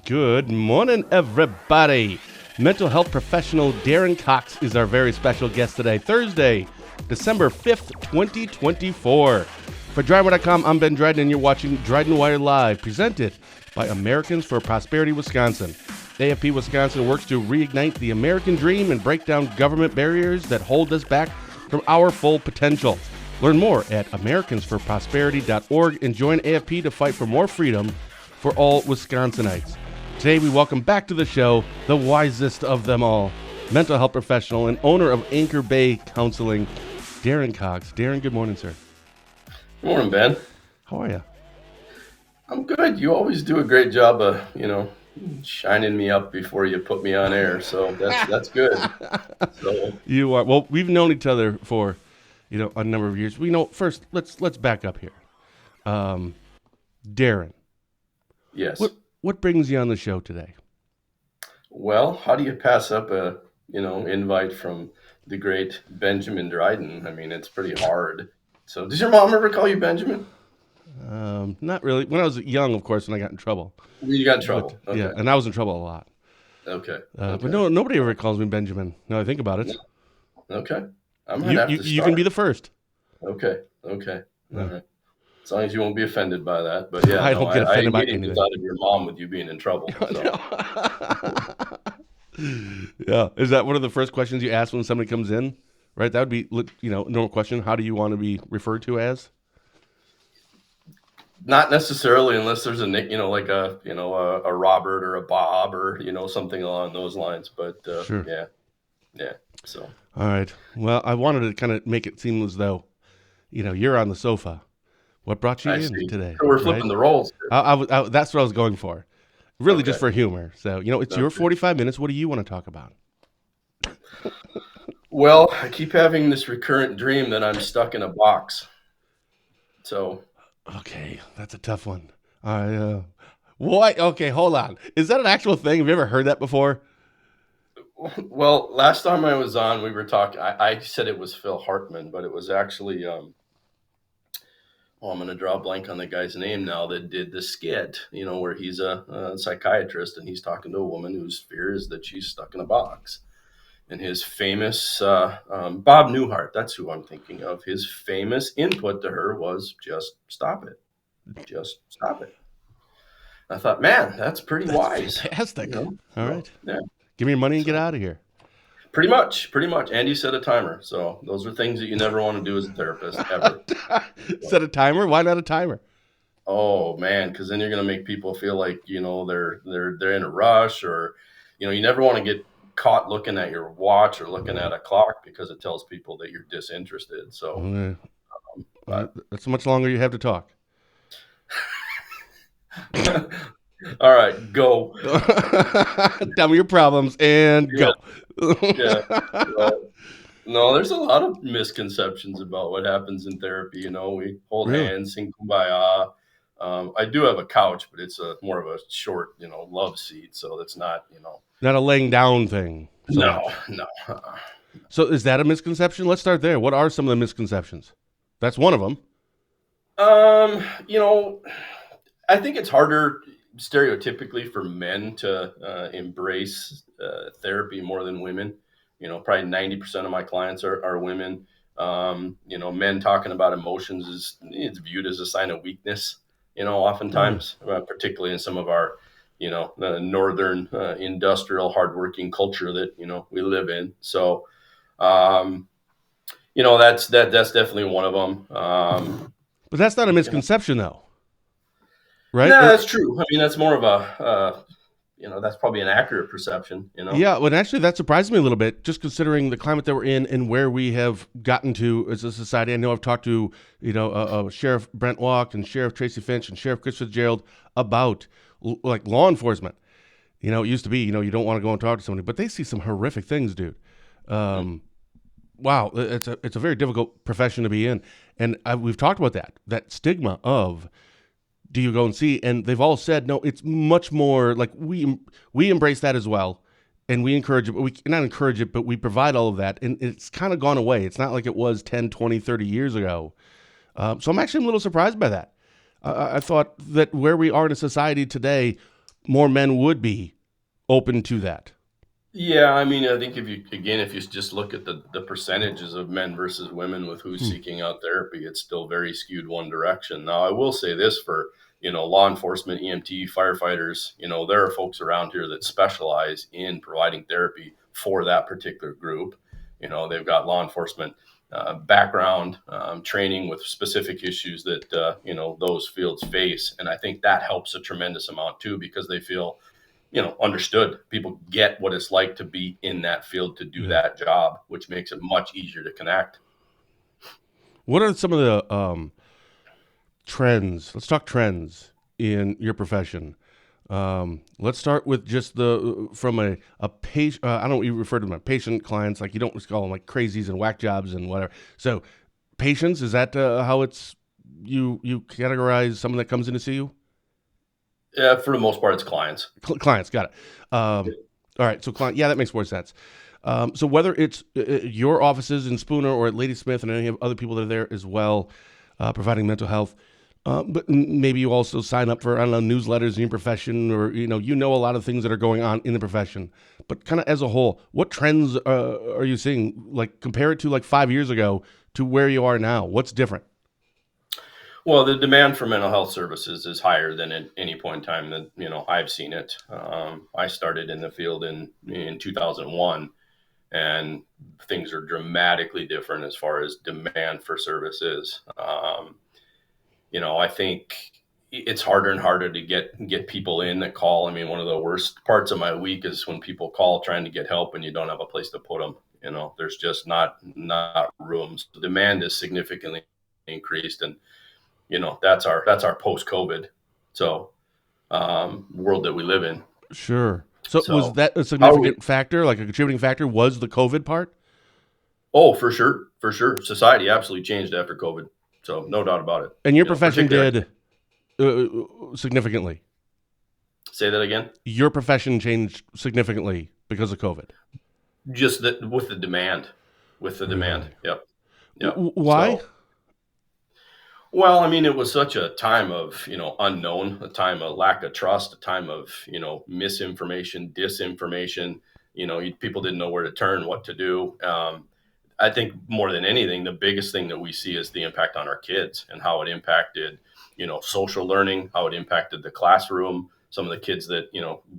Good morning, everybody. Mental health professional Darren Cox is our very special guest today, Thursday, December 5th, 2024. For Dryden.com, I'm Ben Dryden, and you're watching Dryden Wire Live, presented by Americans for Prosperity Wisconsin. AFP Wisconsin works to reignite the American dream and break down government barriers that hold us back from our full potential. Learn more at americansforprosperity.org and join AFP to fight for more freedom for all Wisconsinites. Today we welcome back to the show the wisest of them all, mental health professional and owner of Anchor Bay Counseling, Darren Cox. Darren, good morning, sir. Good morning, Ben. How are you? I'm good. You always do a great job of, shining me up before you put me on air. So that's good. So You are. Well, we've known each other for, a number of years. We know. First, let's back up here. Darren. yes. What brings you on the show today? Well, how do you pass up a invite from the great Benjamin Dryden? I mean, it's pretty hard. So, does your mom ever call you Benjamin? Not really. When I was young, of course, when I got in trouble. You got in trouble. But, yeah, and I was in trouble a lot. Okay. But no, nobody ever calls me Benjamin. Now I think about it. Okay. I might have to start. You can be the first. Okay. All right. As long as you won't be offended by that. But yeah, I don't get offended by immediately anything. thought of your mom with you being in trouble. So. Yeah. Is that one of the first questions you ask when somebody comes in? Right? That would be, normal question. How do you want to be referred to as? Not necessarily, unless there's a nick, like a Robert or a Bob or something along those lines. But Sure. Yeah. So All right. Well, I wanted to kind of make it seem as though, you're on the sofa. What brought you I in see. today? So we're flipping the roles. That's what I was going for. Really, just Okay. for humor. So, it's your 45 minutes. What do you want to talk about? Well, I keep having this recurrent dream that I'm stuck in a box. So Okay, that's a tough one. What? Okay, hold on. Is that an actual thing? Have you ever heard that before? well, last time I was on, we were talking. I said it was Phil Hartman, but it was actually. I'm going to draw a blank on the guy's name now that did the skit. Where he's a psychiatrist and he's talking to a woman whose fear is that she's stuck in a box. And his famous Bob Newhart, that's who I'm thinking of. His famous input to her was just stop it. Just stop it. I thought, man, that's pretty wise. Fantastic. All right. Yeah. Give me your money and get out of here. Pretty much. And you set a timer. So those are things that you never want to do as a therapist, ever. Set a timer? Why not a timer? Oh, man, because then you're going to make people feel like, they're in a rush, or, you never want to get caught looking at your watch or looking at a clock because it tells people that you're disinterested. So That's how much longer you have to talk. all right, go. Tell me your problems and go. Yeah. No, there's a lot of misconceptions about what happens in therapy. We hold Really? hands, sing kumbaya. I do have a couch, but it's more of a short, love seat. So that's not, Not a laying down thing. So no. So is that a misconception? Let's start there. What are some of the misconceptions? That's one of them. I think it's harder stereotypically for men to embrace therapy more than women. Probably 90% of my clients are women. Men talking about emotions it's viewed as a sign of weakness. Oftentimes, particularly in some of our, the northern industrial hardworking culture that we live in. So, that's definitely one of them. But that's not a misconception, though. Right? No, that's true. I mean, that's more of a, that's probably an accurate perception, Yeah, well, actually, that surprised me a little bit, just considering the climate that we're in and where we have gotten to as a society. I know I've talked to, Sheriff Brent Walk and Sheriff Tracy Finch and Sheriff Chris Fitzgerald about like law enforcement. It used to be, you don't want to go and talk to somebody, but they see some horrific things, dude. Wow, it's a very difficult profession to be in, and we've talked about that stigma of. Do you go and see? And they've all said, no, it's much more like we embrace that as well. And we encourage it, but we not encourage it, but we provide all of that. And it's kind of gone away. It's not like it was 10, 20, 30 years ago. So I'm actually a little surprised by that. I thought that where we are in a society today, more men would be open to that. Yeah, I mean, I think if you just look at the percentages of men versus women with who's Hmm. seeking out therapy, it's still very skewed one direction. Now, I will say this for, law enforcement, EMT, firefighters, there are folks around here that specialize in providing therapy for that particular group. They've got law enforcement background, training with specific issues that, those fields face. And I think that helps a tremendous amount too, because they feel understood. People get what it's like to be in that field to do Yeah. that job, which makes it much easier to connect. What are some of the trends? Let's talk trends in your profession. Let's start with just the from a patient. I don't even refer to them as patient clients. Like you don't just call them like crazies and whack jobs and whatever. So patients, is that how it's you categorize someone that comes in to see you? Yeah, for the most part, it's clients. Clients, got it. All right, so client, yeah, that makes more sense. So whether it's your offices in Spooner or at Ladysmith and any other people that are there as well, providing mental health, but maybe you also sign up for, I don't know, newsletters in your profession, or you know a lot of things that are going on in the profession. But kind of as a whole, what trends are you seeing? Like compare it to like 5 years ago to where you are now. What's different? Well, the demand for mental health services is higher than at any point in time that I've seen it. I started in the field in 2001, and things are dramatically different as far as demand for services. I think it's harder and harder to get people in that call. I mean, one of the worst parts of my week is when people call trying to get help and you don't have a place to put them. There's just not rooms. The demand is significantly increased, and that's our post COVID so world that we live in. Sure. So was So that a how are we? significant factor, like a contributing factor? Was the COVID part? Oh, for sure. Society absolutely changed after COVID. So no doubt about it. And your profession Particularly, did significantly. say that again. Your profession changed significantly because of COVID. Just that with the demand. Really? Yep. Yep. Why? So, well, I mean, it was such a time of, unknown, a time of lack of trust, a time of, misinformation, disinformation. People didn't know where to turn, what to do. I think more than anything, the biggest thing that we see is the impact on our kids and how it impacted, social learning, how it impacted the classroom. Some of the kids that,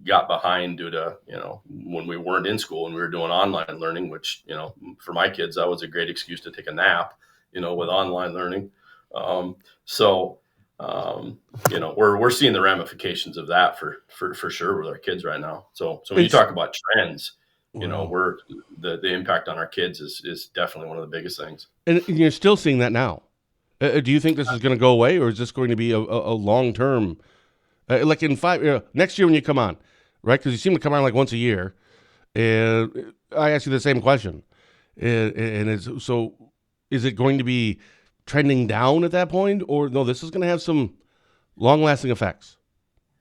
got behind due to, when we weren't in school and we were doing online learning, which, for my kids, that was a great excuse to take a nap, with online learning. So, we're seeing the ramifications of that for sure with our kids right now. So when you It's talk about trends, well, we're the impact on our kids is definitely one of the biggest things. and you're still seeing that now. Do you think this is going to go away, or is this going to be a long term? Like in next year when you come on, right? Because you seem to come on like once a year. And I ask you the same question, and it's so. Is it going to be trending down at that point, or no? This is going to have some long lasting effects.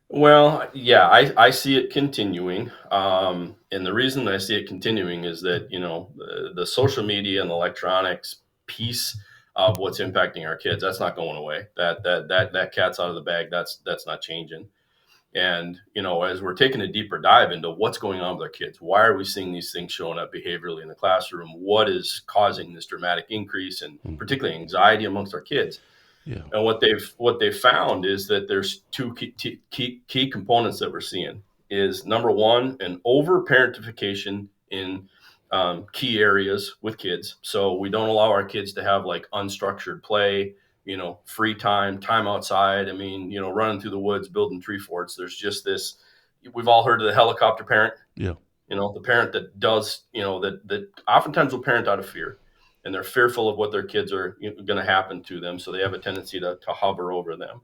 Well, yeah, I see it continuing. And the reason I see it continuing is that, the social media and electronics piece of what's impacting our kids, that's not going away. That cat's out of the bag. That's not changing. And, as we're taking a deeper dive into what's going on with our kids, why are we seeing these things showing up behaviorally in the classroom? What is causing this dramatic increase and Hmm. particularly anxiety amongst our kids? Yeah. And what they've found is that there's two key components that we're seeing. Is number one, an over parentification in key areas with kids. So we don't allow our kids to have like unstructured play, free time outside. I mean, running through the woods, building tree forts. There's just this. We've all heard of the helicopter parent. Yeah. The parent that does, that oftentimes will parent out of fear, and they're fearful of what their kids are going to happen to them. So they have a tendency to hover over them.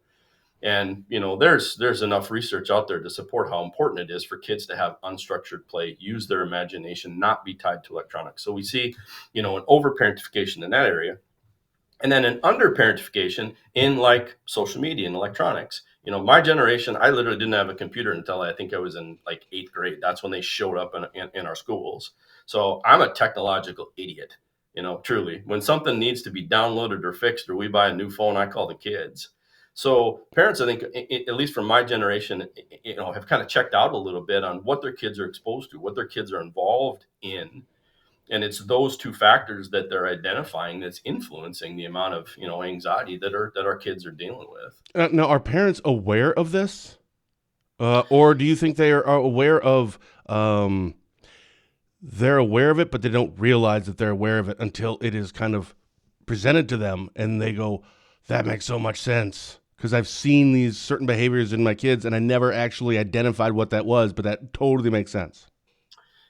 And, there's enough research out there to support how important it is for kids to have unstructured play, use their imagination, not be tied to electronics. So we see, an over parentification in that area, and then an under parentification in like social media and electronics. My generation, I literally didn't have a computer until I think I was in like 8th grade. That's when they showed up in our schools. So I'm a technological idiot, truly. When something needs to be downloaded or fixed, or we buy a new phone, I call the kids. So parents, I think, at least from my generation, have kind of checked out a little bit on what their kids are exposed to, what their kids are involved in, and it's those two factors that they're identifying that's influencing the amount of anxiety that our kids are dealing with. Now, are parents aware of this, or do you think they are aware of? They're aware of it, but they don't realize that they're aware of it until it is kind of presented to them, and they go, "That makes so much sense." Because I've seen these certain behaviors in my kids, and I never actually identified what that was, but that totally makes sense.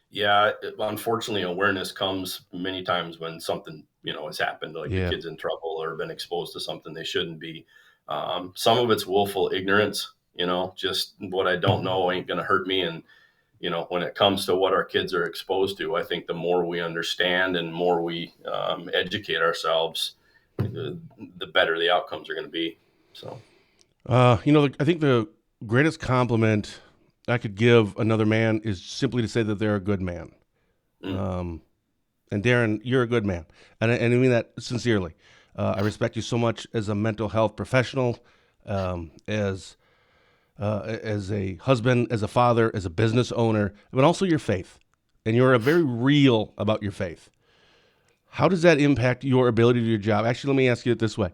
Yeah, unfortunately, awareness comes many times when something has happened, like the Yeah. kid's in trouble or been exposed to something they shouldn't be. Some of it's willful ignorance. Just what I don't know ain't going to hurt me. And when it comes to what our kids are exposed to, I think the more we understand and more we educate ourselves, the better the outcomes are going to be. So, I think the greatest compliment I could give another man is simply to say that they're a good man. mm, Um, and Darren, you're a good man, and I mean that sincerely. I respect you so much as a mental health professional, as a husband, as a father, as a business owner, but also your faith. And you're very real about your faith. How does that impact your ability to do your job? Actually, let me ask you it this way: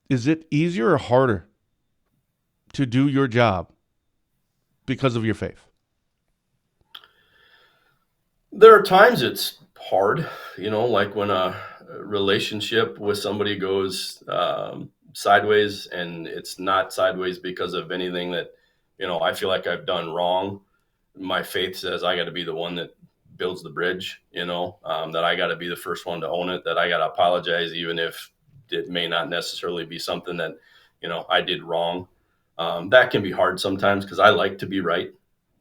is it easier or harder to do your job because of your faith? there are times it's hard, like when a relationship with somebody goes sideways, and it's not sideways because of anything that I feel like I've done wrong. My faith says I got to be the one that builds the bridge, that I got to be the first one to own it, that I got to apologize, even if it may not necessarily be something that, I did wrong. That can be hard sometimes because I like to be right,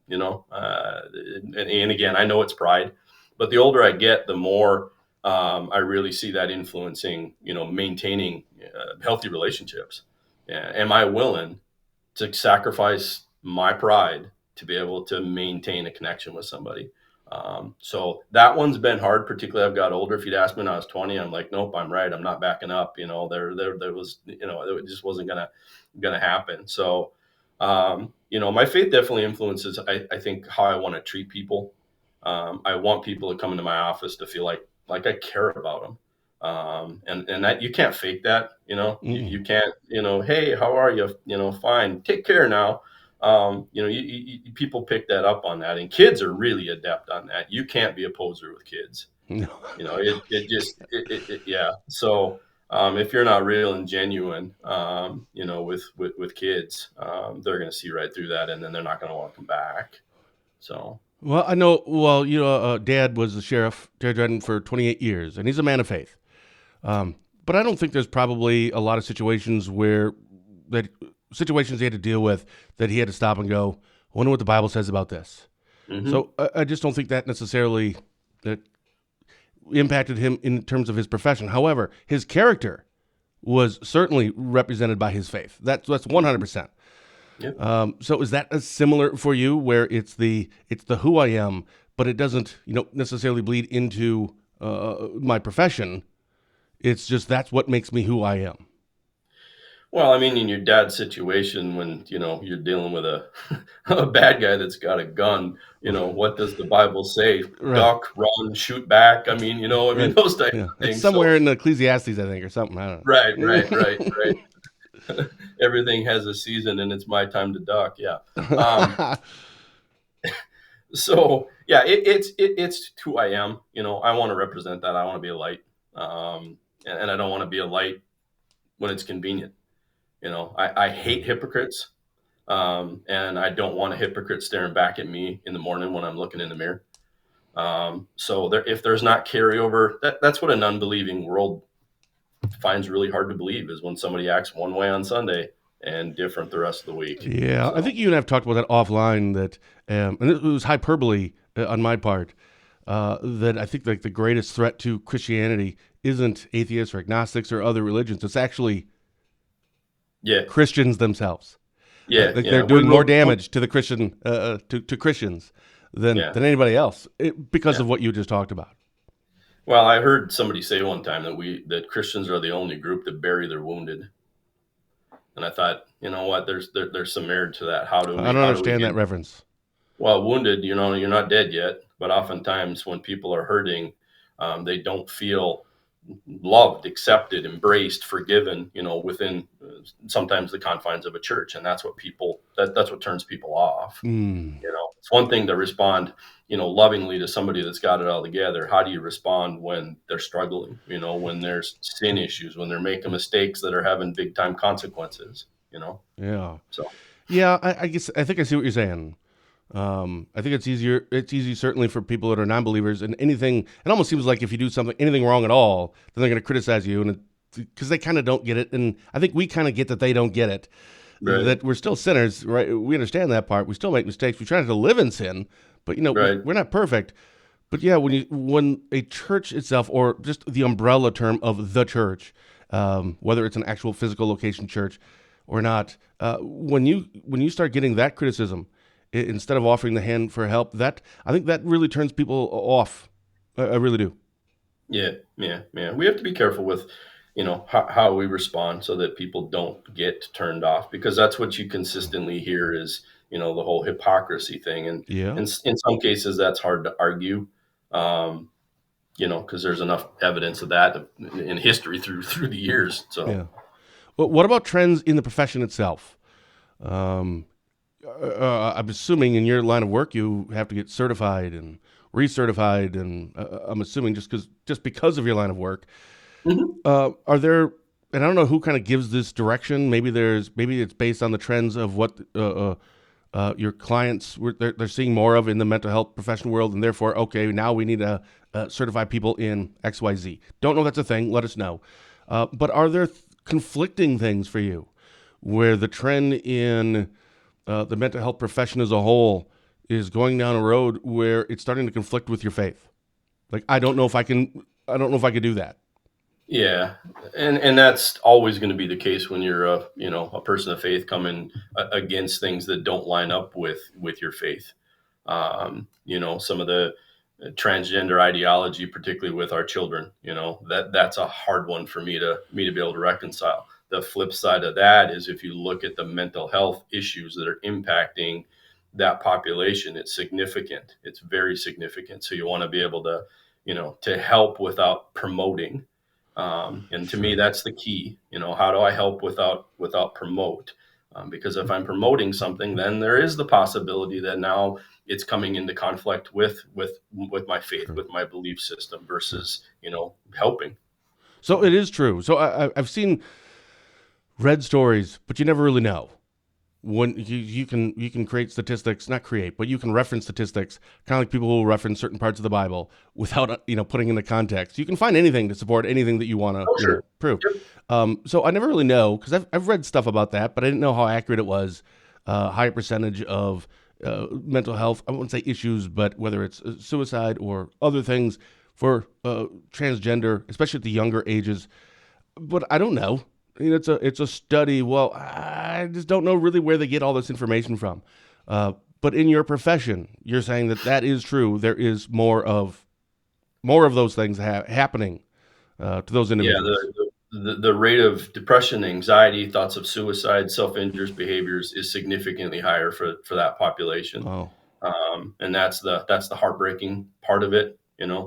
and again, I know it's pride, but the older I get, the more I really see that influencing, maintaining healthy relationships. Yeah. Am I willing to sacrifice my pride to be able to maintain a connection with somebody? So that one's been hard, particularly I've got older. If you'd asked me when I was 20, I'm like, nope, I'm right. I'm not backing up. There was, it just wasn't gonna happen. So, my faith definitely influences, I think, how I want to treat people. I want people to come into my office to feel like I care about them. And that you can't fake that, you can't, hey, how are you? Fine, take care now. People pick that up on that, and kids are really adept on that. You can't be a poser with kids. No. Yeah. So, if you're not real and genuine, with kids, they're going to see right through that, and then they're not going to want to come back. So, Well, I know. Well, Dad was the sheriff, Dryden, for 28 years, and he's a man of faith. But I don't think there's probably a lot of situations he had to deal with that he had to stop and go, I wonder what the Bible says about this. hmm So I just don't think that necessarily that impacted him in terms of his profession. However, his character was certainly represented by his faith. That's 100%. yeah. So is that a similar for you, where it's the who I am, but it doesn't necessarily bleed into my profession? It's just that's what makes me who I am. Well, I mean, in your dad's situation, when you're dealing with a a bad guy that's got a gun, what does the Bible say? Right, Duck, run, shoot back. I mean, right. those types Yeah, of it's things. So, somewhere in Ecclesiastes, I think, or something. I right, right, right, don't right. Everything has a season, and it's my time to duck. Yeah. Um, know. so yeah, it's who I am. I want to represent that. I want to be a light, and I don't want to be a light when it's convenient. I hate hypocrites. And I don't want a hypocrite staring back at me in the morning when I'm looking in the mirror. So if there's not carryover, that's what an unbelieving world finds really hard to believe, is when somebody acts one way on Sunday and different the rest of the week. Yeah, I So, think you and I have talked about that offline. That and it was hyperbole on my part. That I think like the greatest threat to Christianity isn't atheists or agnostics or other religions. It's actually yeah, Christians themselves. yeah, Like they're yeah. doing more damage to the Christian to Christians than Yeah. anybody else because Yeah. of what you just talked about. Well, I heard somebody say one time that Christians are the only group that bury their wounded. And I thought, you know what, there's some merit to that. How do I we don't how do we understand get that reference. well, wounded, you're not dead yet, but oftentimes when people are hurting, they don't feel loved, accepted, embraced, forgiven, within sometimes the confines of a church. And that's what turns people off. Mm, It's one thing to respond, lovingly to somebody that's got it all together. How do you respond when they're struggling? When there's sin issues, when they're making mistakes that are having big time consequences, yeah. so Yeah, I guess I think I see what you're saying. I think it's easier. It's easy certainly for people that are non-believers, and anything. It almost seems like if you do something, anything wrong at all, then they're going to criticize you, and because they kind of don't get it, and I think we kind of get that they don't get it. right, That we're still sinners, right? We understand that part. We still make mistakes. We try not to live in sin, but right, we're not perfect. But yeah, when a church itself, or just the umbrella term of the church, whether it's an actual physical location church or not, when you start getting that criticism instead of offering the hand for help, that I think that really turns people off. I really do. yeah, yeah, yeah. We have to be careful with, how we respond so that people don't get turned off, because that's what you consistently hear is, the whole hypocrisy thing, and Yeah, in some cases that's hard to argue. Um, because there's enough evidence of that in history through the years. So yeah. But what about trends in the profession itself? Um, I'm assuming in your line of work you have to get certified and recertified, and I'm assuming just because of your line of work, Mhm. are there? And I don't know who kind of gives this direction. Maybe it's based on the trends of what your clients they're seeing more of in the mental health professional world, and therefore, okay, now we need to certify people in X Y Z. Don't know if that's a thing. Let us know. But are there conflicting things for you where the trend in the mental health profession as a whole is going down a road where it's starting to conflict with your faith? Like, I don't know if I can. I don't know if I could do that. Yeah, and that's always going to be the case when you're a person of faith coming against things that don't line up with your faith. Some of the transgender ideology, particularly with our children, that's a hard one for me to be able to reconcile. The flip side of that is if you look at the mental health issues that are impacting that population, it's significant. It's very significant. So you want to be able to help without promoting. And to me, Sure. that's the key. How do I help without promote? Because if I'm promoting something, then there is the possibility that now it's coming into conflict with my faith, Sure. with my belief system, Sure. versus helping. So it is true. So I've seen read stories, but you never really know. When you can create statistics, not create, but you can reference statistics, kind of like people who will reference certain parts of the Bible without putting in the context. You can find anything to support anything that you want to Oh, sure. prove. Yep. So I never really know because I've read stuff about that, but I didn't know how accurate it was. High percentage of mental health, I wouldn't say issues, but whether it's suicide or other things for transgender, especially at the younger ages, but I don't know. I mean, it's a study. Well, I just don't know really where they get all this information from. But in your profession, you're saying that is true. There is more of those things happening to those Yeah, individuals. the rate of depression, anxiety, thoughts of suicide, self-injurious behaviors is significantly higher for that population. Oh, And that's the heartbreaking part of it.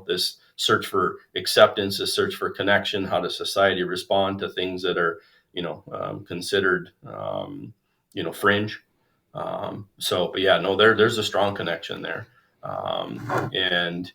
This search for acceptance, this search for connection. How does society respond to things that are considered fringe? But yeah, no, there's a strong connection there. And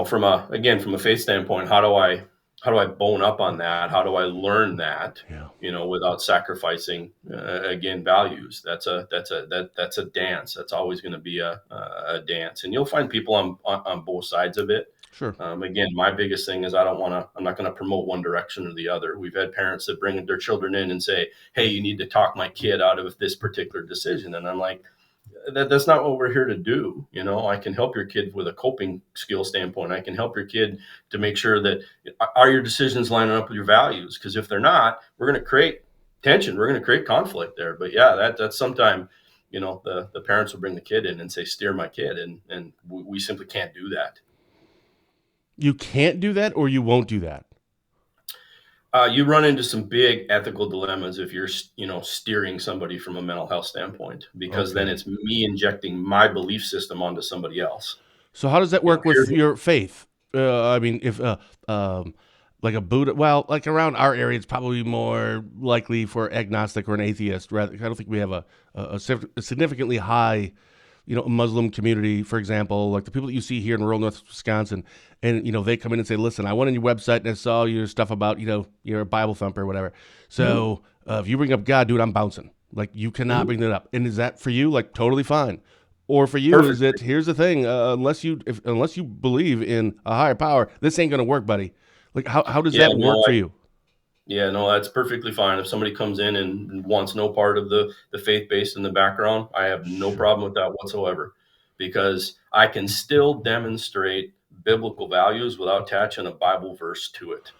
from a faith standpoint, how do I bone up on that? How do I learn that? yeah, Without sacrificing again values. That's a dance. That's always going to be a dance, and you'll find people on both sides of it. sure. Again, my biggest thing is I'm not going to promote one direction or the other. We've had parents that bring their children in and say, "Hey, you need to talk my kid out of this particular decision," and I'm like, that's not what we're here to do. I can help your kid with a coping skill standpoint. I can help your kid to make sure that are your decisions lining up with your values? Because if they're not, we're going to create tension. We're going to create conflict there. But yeah, that's sometimes, the parents will bring the kid in and say, steer my kid. And we simply can't do that. You can't do that, or you won't do that. You run into some big ethical dilemmas if you're, steering somebody from a mental health standpoint, because then Okay. it's me injecting my belief system onto somebody else. So how does that work with Here's your faith? I mean, if um, like a Buddha, well, like around our area, it's probably more likely for agnostic or an atheist. Rather, I don't think we have a significantly high, Muslim community, for example, like the people that you see here in rural North Wisconsin, and they come in and say, "Listen, I went on your website and I saw your stuff about you're a Bible thumper or whatever. So if you bring up God, dude, I'm bouncing. Like you cannot Mhm. bring that up. And is that for you? Like totally fine. Or for you, is Perfect. it? Here's the thing: unless you believe in a higher power, this ain't gonna work, buddy. Like how does Yeah, that work no, for you? yeah, no, that's perfectly fine. If somebody comes in and wants no part of the faith based in the background, I have no Sure, problem with that whatsoever, because I can still demonstrate biblical values without attaching a Bible verse to it.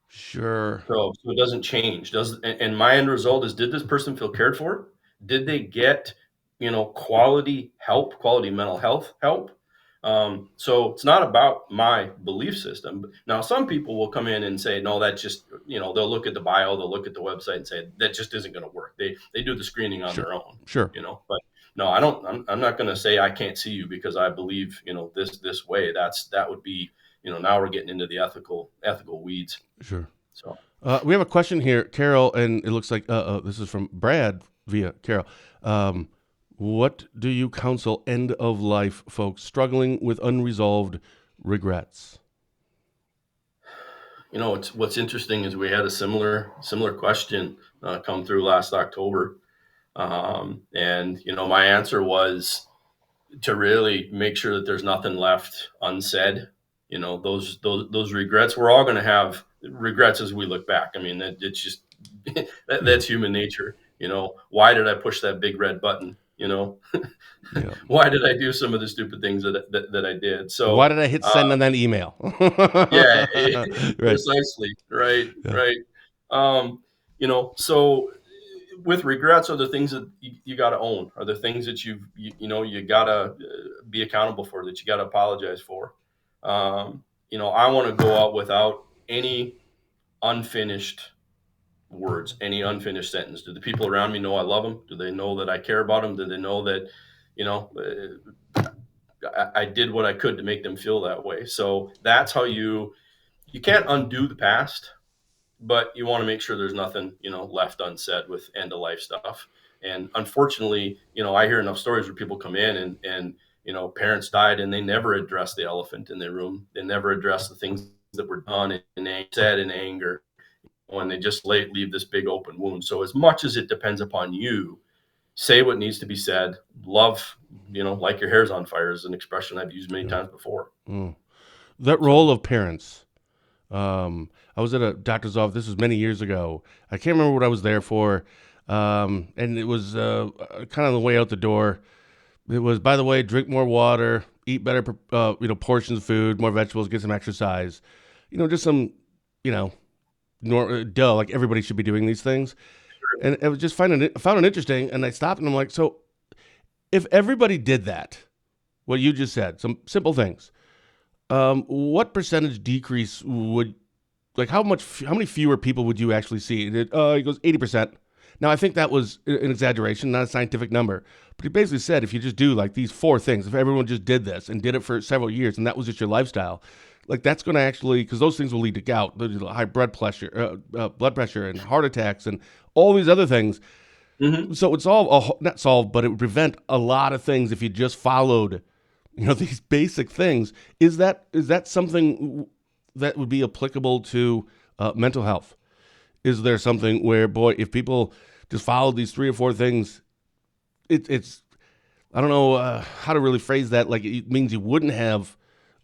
sure, So it doesn't change. And my end result is, did this person feel cared for? Did they get, quality help, quality mental health help? So it's not about my belief system. Now, some people will come in and say, no, that's just, they'll look at the bio, they'll look at the website and say, that just isn't going to work. They do the screening on sure, their own, sure. but no, I don't, I'm not going to say I can't see you because I believe, this way. That would be, now we're getting into the ethical weeds. Sure. So. We have a question here, Carol, and it looks like this is from Brad via Carol. Um, what do you counsel end of life folks struggling with unresolved regrets? What's interesting is we had a similar question come through last October, and my answer was to really make sure that there's nothing left unsaid. Those regrets. We're all going to have regrets as we look back. I mean, it's just Yeah, that's human nature. Why did I push that big red button? yeah. Why did I do some of the stupid things that I did? Why So did I hit send on that email? yeah, Right. precisely. Right, Yeah. right. So with regrets are the things that you got to own, are the things that you got to be accountable for, that you got to apologize for. I want to go out without any unfinished words, any unfinished sentence. Do the people around me know I love them? Do they know that I care about them? Do they know that, you know, I did what I could to make them feel that way? So that's how you can't undo the past, but you want to make sure there's nothing, left unsaid with end of life stuff. And unfortunately, I hear enough stories where people come in and parents died and they never addressed the elephant in their room. They never addressed the things that were done and said in anger, when they just leave this big open wound. So as much as it depends upon you, say what needs to be said. Love, like your hair's on fire is an expression I've used many Yeah. times before. Mm. That role So of parents. I was at a doctor's office. This was many years ago. I can't remember what I was there for. And it was kind of the way out the door. It was, by the way, drink more water, eat better, portions of food, more vegetables, get some exercise. Just some, you know, duh, like everybody should be doing these things. And I was just found it interesting. And I stopped and I'm like, so if everybody did that, what you just said, some simple things, what percentage decrease would like how many fewer people would you actually see? He goes 80%. Now I think that was an exaggeration, not a scientific number, but he basically said if you just do like these four things, if everyone just did this and did it for several years, and that was just your lifestyle, like that's going to actually because those things will lead to gout, high blood pressure, and heart attacks, and all these other things. mhm. So it's all not solved, but it would prevent a lot of things if you just followed these basic things. Is that something that would be applicable to mental health? Is there something where, boy, if people just followed these three or four things, it's I don't know how to really phrase that. Like it means you wouldn't have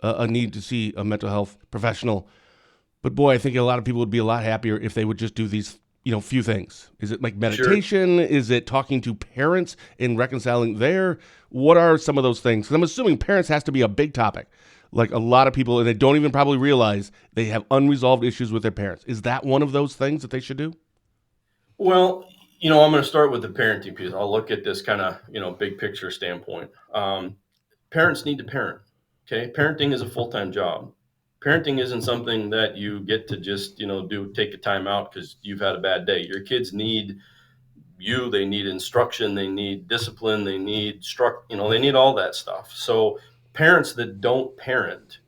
a need to see a mental health professional. But boy, I think a lot of people would be a lot happier if they would just do these, few things. Is it like Sure. meditation? Is it talking to parents and reconciling there? What are some of those things? Because I'm assuming parents has to be a big topic. Like a lot of people, and they don't even probably realize they have unresolved issues with their parents. Is that one of those things that they should do? Well, I'm going to start with the parenting piece. I'll look at this kind of, big picture standpoint. Parents need to parent. Okay. Parenting is a full time job. Parenting isn't something that you get to just, take a time out because you've had a bad day. Your kids need you, they need instruction, they need discipline, they need they need all that stuff. So parents that don't parent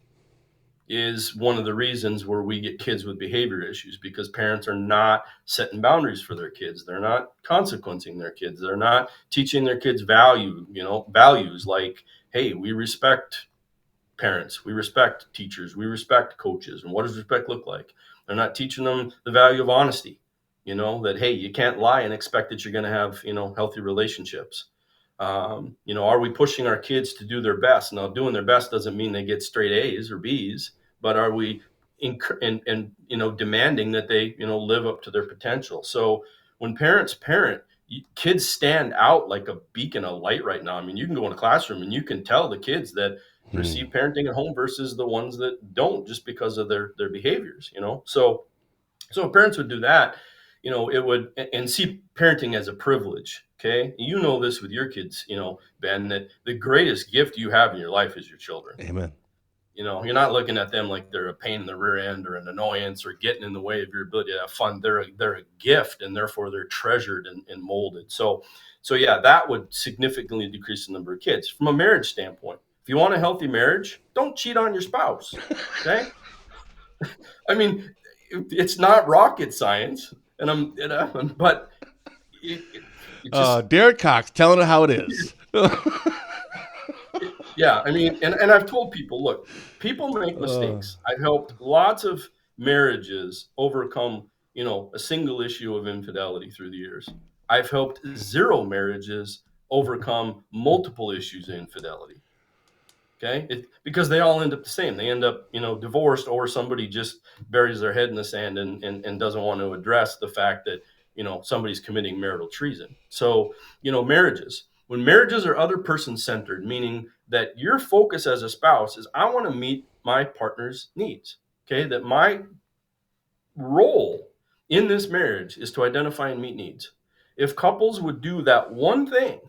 is one of the reasons where we get kids with behavior issues, because parents are not setting boundaries for their kids. They're not consequencing their kids. They're not teaching their kids values like, hey, we respect parents, we respect teachers, we respect coaches. And what does respect look like? They're not teaching them the value of honesty, that, hey, you can't lie and expect that you're going to have, healthy relationships. Are we pushing our kids to do their best? Now, doing their best doesn't mean they get straight A's or B's, but are we demanding that they, live up to their potential? So when parents parent, kids stand out like a beacon of light right now. I mean, you can go in a classroom and you can tell the kids that receive parenting at home versus the ones that don't, just because of their behaviors. So if parents would do that, it would, and see parenting as a privilege. Okay. This with your kids, Ben, that the greatest gift you have in your life is your children. Amen. You're not looking at them like they're a pain in the rear end or an annoyance or getting in the way of your ability to have fun. They're a gift, and therefore they're treasured and molded. So yeah, that would significantly decrease the number of kids. From a marriage standpoint, if you want a healthy marriage, don't cheat on your spouse. Okay. I mean, it's not rocket science, but it just, Darren Cox telling it how it is. yeah. I mean, and I've told people, look, people make mistakes. I've helped lots of marriages overcome, a single issue of infidelity through the years. I've helped 0 marriages overcome multiple issues of infidelity. Okay. Because they all end up the same. They end up, divorced, or somebody just buries their head in the sand and doesn't want to address the fact that, somebody's committing marital treason. So, when marriages are other person centered, meaning that your focus as a spouse is, I want to meet my partner's needs. Okay. That my role in this marriage is to identify and meet needs. If couples would do that one thing,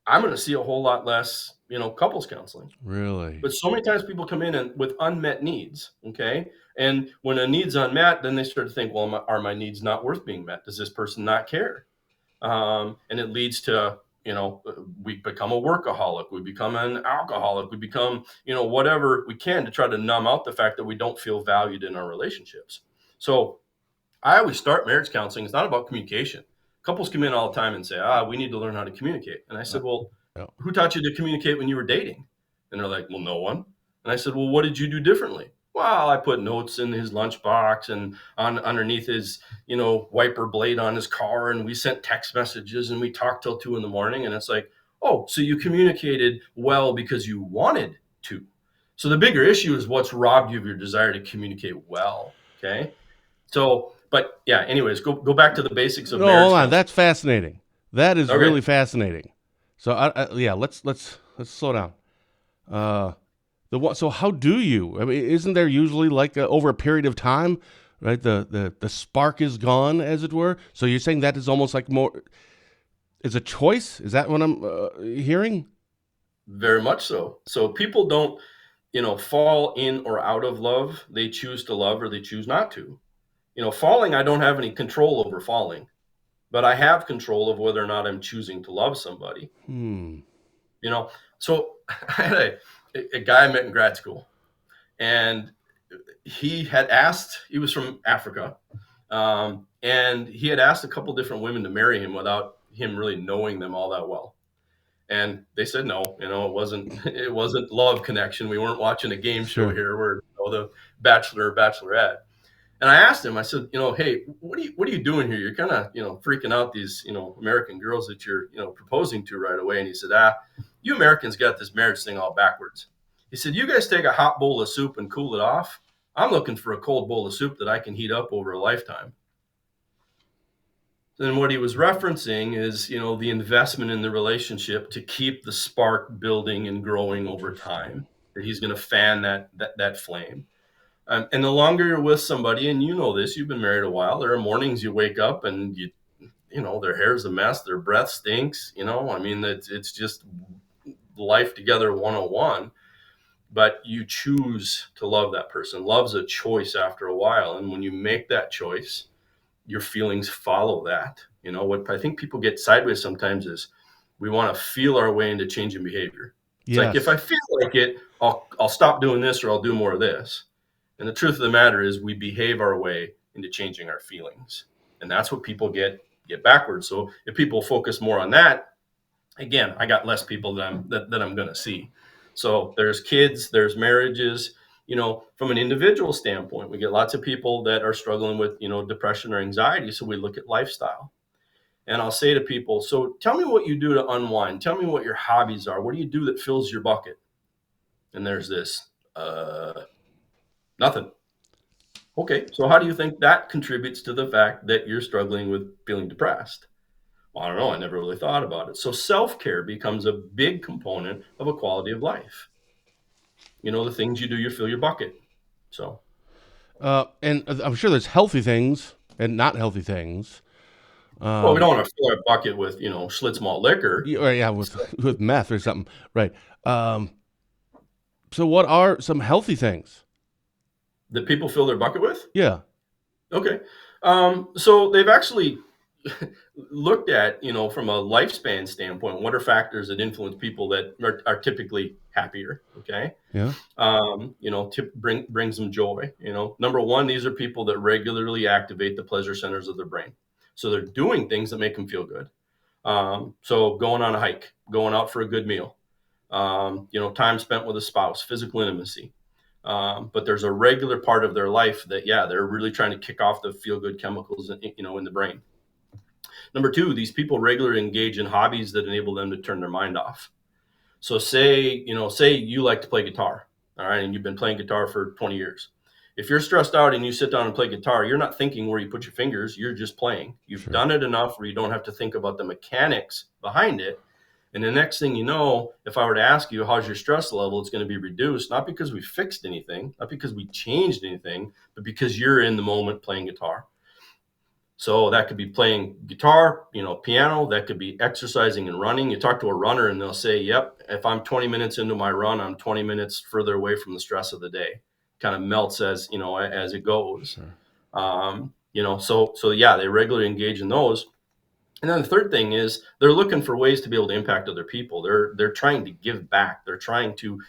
I'm going to see a whole lot less, couples counseling. Really? But so many times people come in with unmet needs. Okay. And when a need's unmet, then they start to think, well, are my needs not worth being met? Does this person not care? And it leads to, we become a workaholic. We become an alcoholic. We become, whatever we can to try to numb out the fact that we don't feel valued in our relationships. So I always start marriage counseling. It's not about communication. Couples come in all the time and say, we need to learn how to communicate. And I said, well, who taught you to communicate when you were dating? And they're like, well, no one. And I said, well, what did you do differently? Well, I put notes in his lunchbox and underneath his, wiper blade on his car. And we sent text messages and we talked till 2 a.m. And it's like, oh, so you communicated well because you wanted to. So the bigger issue is what's robbed you of your desire to communicate well. Okay. So, but yeah, anyways, go back to the basics of marriage. Hold on. That's fascinating. That is Okay. really fascinating. So let's slow down. So how do you? I mean, isn't there usually like over a period of time, right? The spark is gone, as it were. So you're saying that is almost like more is a choice? Is that what I'm hearing? Very much so. So people don't, fall in or out of love. They choose to love or they choose not to. Falling, I don't have any control over falling, but I have control of whether or not I'm choosing to love somebody. So I had a guy I met in grad school, and he was from Africa, and he had asked a couple different women to marry him without him really knowing them all that well. And they said no. It wasn't love connection. We weren't watching a game show here where the bachelor or bachelorette. And I asked him, I said, hey, what are you doing here? You're kind of, freaking out these, American girls that you're, proposing to right away. And he said, you Americans got this marriage thing all backwards. He said, you guys take a hot bowl of soup and cool it off. I'm looking for a cold bowl of soup that I can heat up over a lifetime. Then what he was referencing is, the investment in the relationship to keep the spark building and growing over time, that he's going to fan that flame. And the longer you're with somebody, and this, you've been married a while, there are mornings you wake up and their hair's a mess, their breath stinks, it's just life together 101. but you choose to love that person. Love's a choice after a while. And when you make that choice, your feelings follow that. What I think people get sideways sometimes is we want to feel our way into changing behavior. It's like, if I Yes. feel like it, I'll stop doing this or I'll do more of this. And the truth of the matter is we behave our way into changing our feelings. And that's what people get backwards. So if people focus more on that, again, I got less people that I'm going to see. So there's kids, there's marriages. From an individual standpoint, we get lots of people that are struggling with, depression or anxiety. So we look at lifestyle. And I'll say to people, so tell me what you do to unwind. Tell me what your hobbies are. What do you do that fills your bucket? And there's this, nothing. Okay, so how do you think that contributes to the fact that you're struggling with feeling depressed? Well, I don't know. I never really thought about it. So self-care becomes a big component of a quality of life. The things you do, you fill your bucket. So, And I'm sure there's healthy things and not healthy things. well, we Um, don't want to fill our bucket with, Schlitz malt liquor. or yeah, with meth or something, right? Um, so what are some healthy things? That people fill their bucket with? Yeah, Okay. So they've actually looked at, from a lifespan standpoint, what are factors that influence people that are typically happier? Okay. yeah, Brings them joy. Number one, these are people that regularly activate the pleasure centers of their brain. So they're doing things that make them feel good. So going on a hike, going out for a good meal, time spent with a spouse, physical intimacy. But there's a regular part of their life that, yeah, they're really trying to kick off the feel good chemicals, in the brain. Number two, these people regularly engage in hobbies that enable them to turn their mind off. So say you like to play guitar, all right, and you've been playing guitar for 20 years. If you're stressed out and you sit down and play guitar, you're not thinking where you put your fingers, you're just playing. You've sure. done it enough where you don't have to think about the mechanics behind it. And the next thing you know, if I were to ask you, how's your stress level, it's going to be reduced, not because we fixed anything, not because we changed anything, but because you're in the moment playing guitar. So that could be playing guitar, piano, that could be exercising and running. You talk to a runner and they'll say, yep, if I'm 20 minutes into my run, I'm 20 minutes further away from the stress of the day. Kind of melts as it goes. Sure. So yeah, they regularly engage in those. And then the third thing is they're looking for ways to be able to impact other people. They're trying to give back. They're trying to,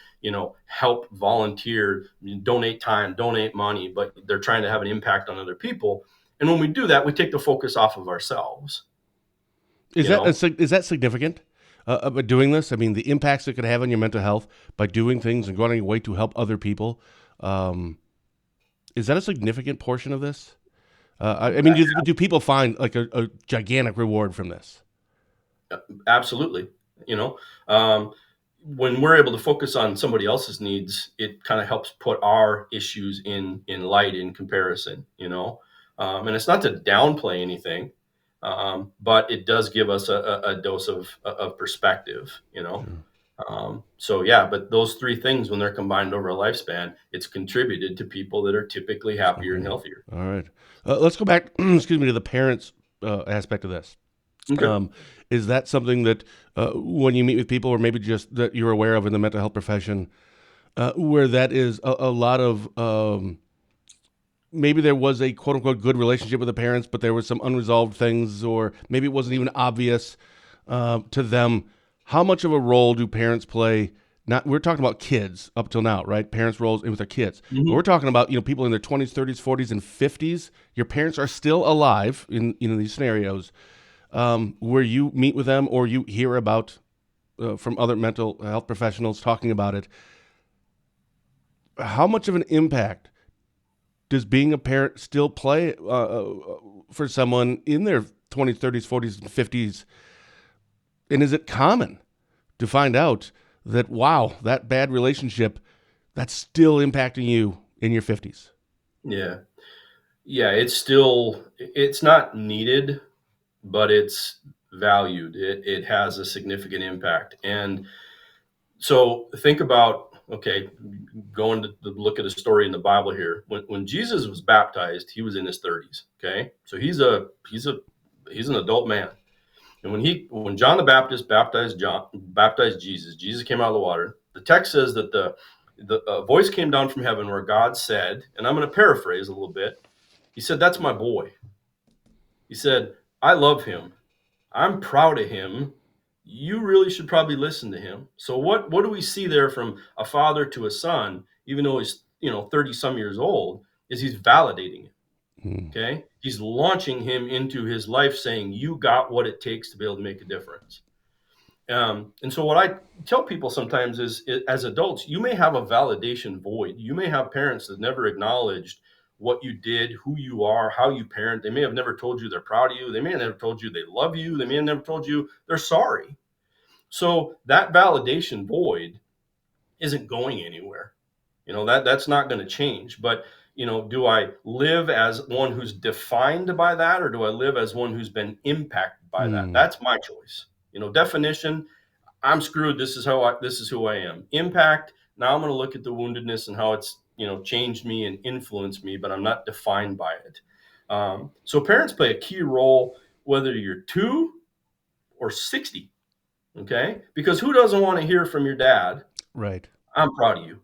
help volunteer, donate time, donate money, but they're trying to have an impact on other people. And when we do that, we take the focus off of ourselves. Is You that know, is that significant? About doing this, I mean, the impacts it could have on your mental health by doing things and going away to help other people. Um, is that a significant portion of this? I mean, do people find like a gigantic reward from this? absolutely. You know, um, when we're able to focus on somebody else's needs, it kind of helps put our issues in light in comparison. And it's not to downplay anything, but it does give us a dose of perspective. Sure. So yeah, but those three things, when they're combined over a lifespan, it's contributed to people that are typically happier and healthier. All right. Let's go back, excuse me, to the parents aspect of this. Okay. Um, is that something that when you meet with people, or maybe just that you're aware of in the mental health profession, where that is a lot of maybe there was a quote unquote good relationship with the parents, but there was some unresolved things, or maybe it wasn't even obvious to them. How much of a role do parents play? Not we're talking about kids up till now, right? Parents' roles with their kids. But Mhm. we're talking about people in their 20s, 30s, 40s, and 50s. Your parents are still alive in these scenarios where you meet with them or you hear about from other mental health professionals talking about it. How much of an impact does being a parent still play for someone in their 20s, 30s, 40s, and 50s? And is it common to find out that, wow, that bad relationship, that's still impacting you in your 50s? Yeah. Yeah. It's not needed, but it's valued. It has a significant impact. And so think about, okay, going to look at a story in the Bible here. When Jesus was baptized, he was in his 30s. Okay. So he's an adult man. And when John the Baptist baptized Jesus came out of the water. The text says that a voice came down from heaven where God said, and I'm going to paraphrase a little bit. He said, "That's my boy." He said, "I love him. I'm proud of him. You really should probably listen to him." So what do we see there from a father to a son, even though he's 30 some years old, is he's validating him. Mm. Okay. He's launching him into his life saying, you got what it takes to be able to make a difference. And so what I tell people sometimes is, as adults, you may have a validation void. You may have parents that never acknowledged what you did, who you are, how you parent. They may have never told you they're proud of you. They may have never told you they love you. They may have never told you they're sorry. So that validation void isn't going anywhere. That's not going to change. But do I live as one who's defined by that, or do I live as one who's been impacted by that? Mm. That's my choice. Definition, I'm screwed. This is who I am. Impact, now I'm going to look at the woundedness and how it's changed me and influenced me, but I'm not defined by it. So parents play a key role, whether you're 2 or 60. Okay, because who doesn't want to hear from your dad, Right. I'm proud of you,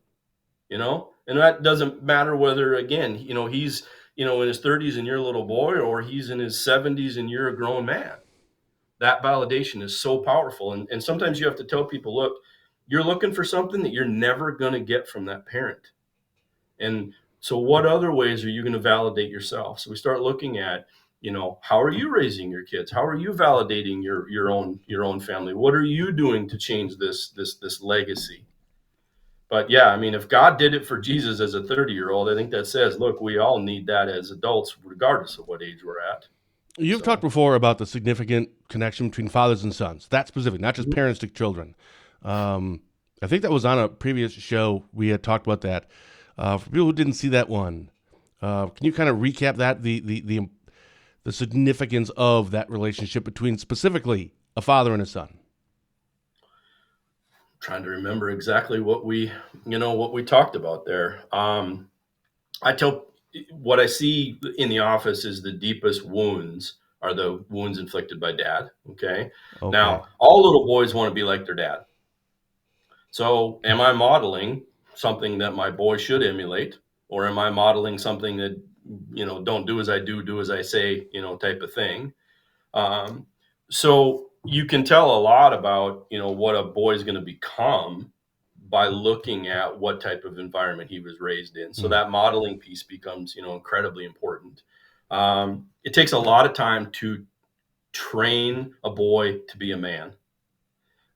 and that doesn't matter whether, again, he's in his 30s and you're a little boy, or he's in his 70s and you're a grown man. That validation is so powerful. And sometimes you have to tell people, look, you're looking for something that you're never going to get from that parent. And so what other ways are you going to validate yourself? So we start looking at, how are you raising your kids? How are you validating your own family? What are you doing to change this legacy? But yeah, I mean, if God did it for Jesus as a 30-year-old, I think that says, look, we all need that as adults, regardless of what age we're at. You've talked So, before about the significant connection between fathers and sons. That specific, not just mhm. parents to children. I think that was on a previous show. We had talked about that. For people who didn't see that one, can you kind of recap that the significance of that relationship between specifically a father and a son? Trying to remember exactly what we talked about there. I tell what I see in the office is the deepest wounds are the wounds inflicted by dad. Okay. Okay. Now, all little boys want to be like their dad. So, am I modeling something that my boy should emulate, or am I modeling something that, don't do as I do as I say, type of thing? Um, so you can tell a lot about, what a boy is going to become by looking at what type of environment he was raised in. So Mm. that modeling piece becomes, incredibly important. It takes a lot of time to train a boy to be a man.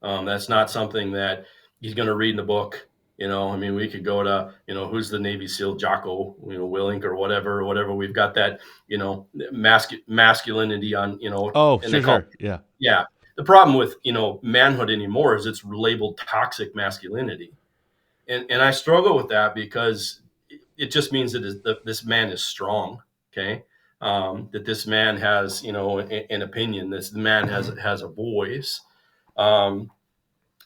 That's not something that he's going to read in a book. I mean, we could go to, who's the Navy SEAL, Jocko, Willink, or whatever. We've got that, masculinity on, Oh, and they sure, call sure. Yeah. yeah. The problem with, manhood anymore is it's labeled toxic masculinity. And I struggle with that because it just means that this man is strong. Okay. That this man has, an opinion. This man has a voice. Um,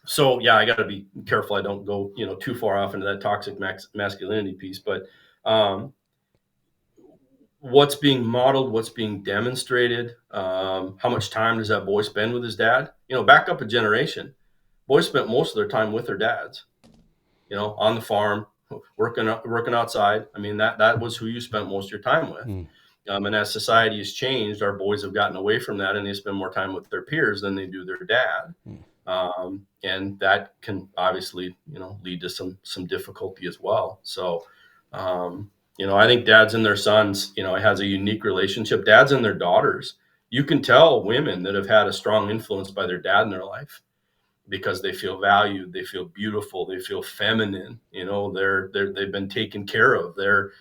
so yeah, I got to be careful. I don't go, too far off into that toxic masculinity piece, but, what's being modeled, what's being demonstrated, how much time does that boy spend with his dad? Back up a generation. Boys spent most of their time with their dads, on the farm, working outside. I mean, that was who you spent most of your time with. Mm. And as society has changed, our boys have gotten away from that, and they spend more time with their peers than they do their dad. Mm. And that can obviously, lead to some difficulty as well. So, I think dads and their sons, it has a unique relationship. Dads and their daughters, you can tell women that have had a strong influence by their dad in their life because they feel valued, they feel beautiful, they feel feminine. They've been taken care of. They're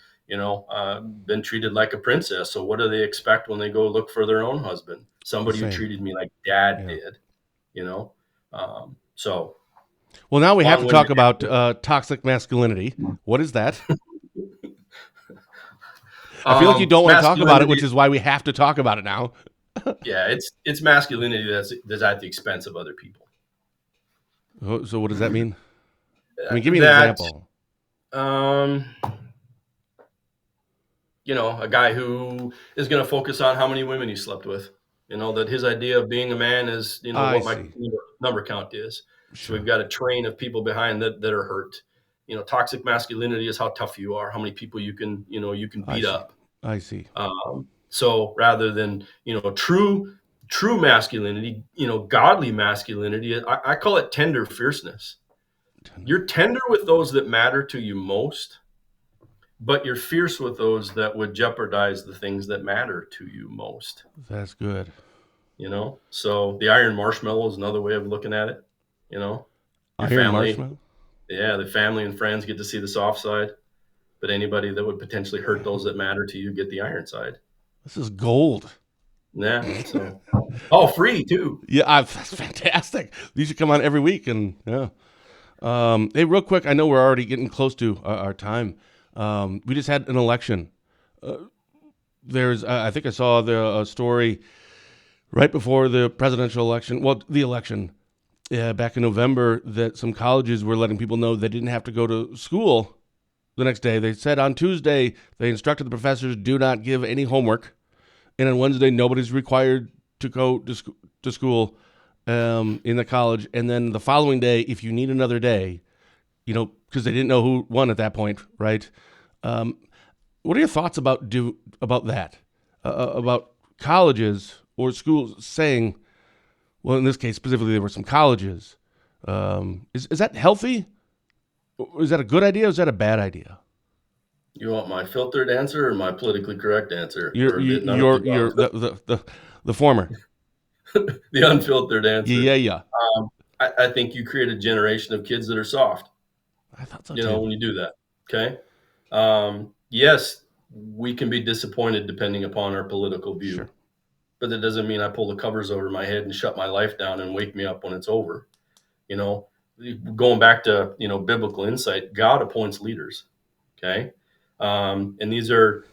been treated like a princess. So what do they expect when they go look for their own husband? The Somebody who same. treated me like dad Yeah. did. So Well, now we have to talk long-winded about answer. toxic masculinity. What is that? I feel like you don't want to talk about it, Masculinity, which is why we have to talk about it now. yeah, it's masculinity that's at the expense of other people. So, what does that mean? I mean, give me an That example. um, a guy who is going to focus on how many women he slept with. That his idea of being a man is, I what my see. number count is. So we've Sure. got a train of people behind that are hurt. toxic masculinity is how tough you are, how many people you can I beat see. up. I see. So rather than true masculinity, godly masculinity, I call it tender fierceness. You're tender with those that matter to you most, but you're fierce with those that would jeopardize the things that matter to you most. That's good. So the iron marshmallow is another way of looking at it. You know, your Iron family, marshmallow. yeah, the family and friends get to see the soft side, but anybody that would potentially hurt those that matter to you get the iron side. This is gold. Yeah. So, oh, free too. Yeah, that's fantastic. You should come on every week. And yeah. Hey, real quick, I know we're already getting close to our time. We just had an election. I think I saw the story right before the presidential election. Well, the election back in November, that some colleges were letting people know they didn't have to go to school the next day. They said on Tuesday they instructed the professors do not give any homework, and on Wednesday nobody's required to go to school in the college. And then the following day, if you need another day, because they didn't know who won at that point, right? What are your thoughts about that? About colleges or schools saying, well, in this case specifically, there were some colleges. Is that healthy? Is that a good idea? Or is that a bad idea? You want my filtered answer or my politically correct answer, You're or none of the you're above? the former. The unfiltered answer. Yeah, yeah. I think you create a generation of kids that are soft. I thought so too. When you do that. Okay. Yes, we can be disappointed depending upon our political view, Sure. but that doesn't mean I pull the covers over my head and shut my life down and wake me up when it's over. You know, Going back to, biblical insight, God appoints leaders. Okay. And these are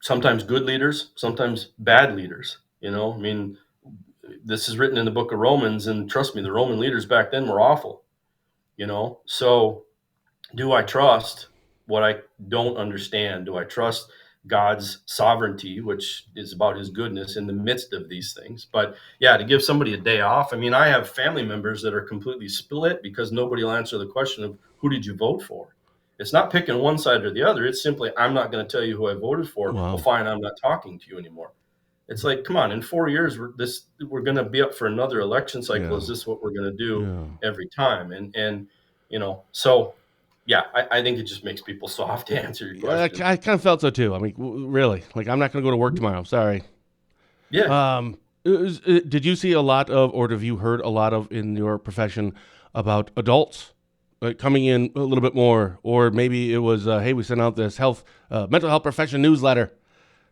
sometimes good leaders, sometimes bad leaders. I mean, this is written in the book of Romans, and trust me, the Roman leaders back then were awful. So do I trust what I don't understand? Do I trust God's sovereignty, which is about his goodness in the midst of these things? But yeah, to give somebody a day off, I mean, I have family members that are completely split because nobody will answer the question of who did you vote for? It's not picking one side or the other. It's simply, I'm not going to tell you who I voted for. Well, Wow. fine, I'm not talking to you anymore. It's like, come on, in 4 years, we're going to be up for another election cycle. Yeah. Is this what we're going to do Yeah. every time? So yeah, I think it just makes people soft to answer your Yeah, question. I kind of felt so too. I mean, really, like I'm not going to go to work tomorrow. Sorry. Yeah. Did you see a lot of, or have you heard a lot of in your profession about adults coming in a little bit more, or maybe it was, hey, we sent out this mental health profession newsletter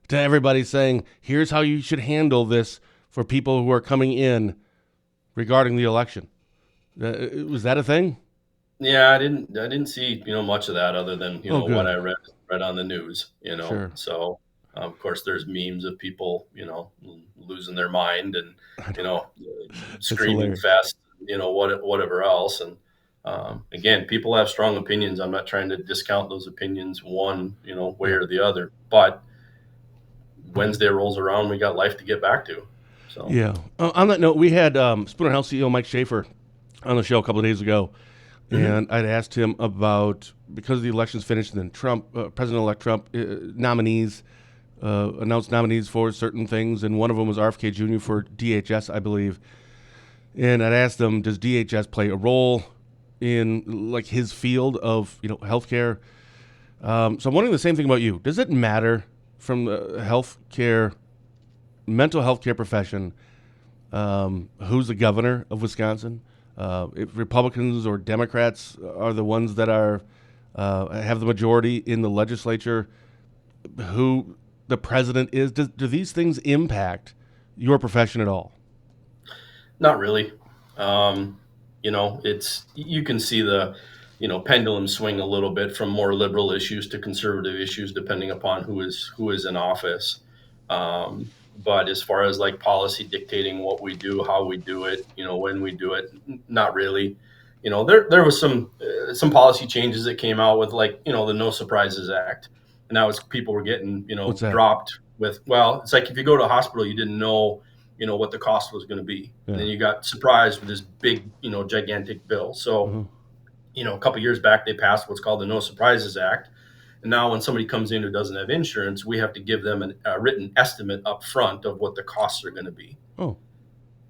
to everybody saying, here's how you should handle this for people who are coming in regarding the election. Was that a thing? Yeah, I didn't see, much of that other than, Oh, what good. I read on the news. Sure. So, of course there's memes of people, losing their mind and, you know, It's screaming hilarious. fest, whatever else. And again, people have strong opinions. I'm not trying to discount those opinions one, way Yeah. or the other, but Wednesday rolls around, we got life to get back to. So, Yeah. On that note, we had Spooner House CEO Mike Schaefer on the show a couple of days ago, mhm. and I'd asked him about, because the election's finished, and then President-elect Trump announced nominees for certain things, and one of them was RFK Jr. for DHS, I believe. And I'd asked him, does DHS play a role in like his field of healthcare? So I'm wondering the same thing about you. Does it matter from the mental health care profession, who's the governor of Wisconsin? If Republicans or Democrats are the ones that have the majority in the legislature, who the president is, do these things impact your profession at all? Not really. It's you can see the pendulum swing a little bit from more liberal issues to conservative issues depending upon who is in office. But as far as like policy dictating what we do, how we do it, when we do it, not really. There was some policy changes that came out with, like, the No Surprises Act, and that was people were getting What's that? dropped with, well, it's like if you go to a hospital, you didn't know what the cost was going to be, and Yeah. then you got surprised with this big gigantic bill. So Uh-huh. A couple years back, they passed what's called the No Surprises Act. And now when somebody comes in who doesn't have insurance, we have to give them a written estimate up front of what the costs are going to be. Oh,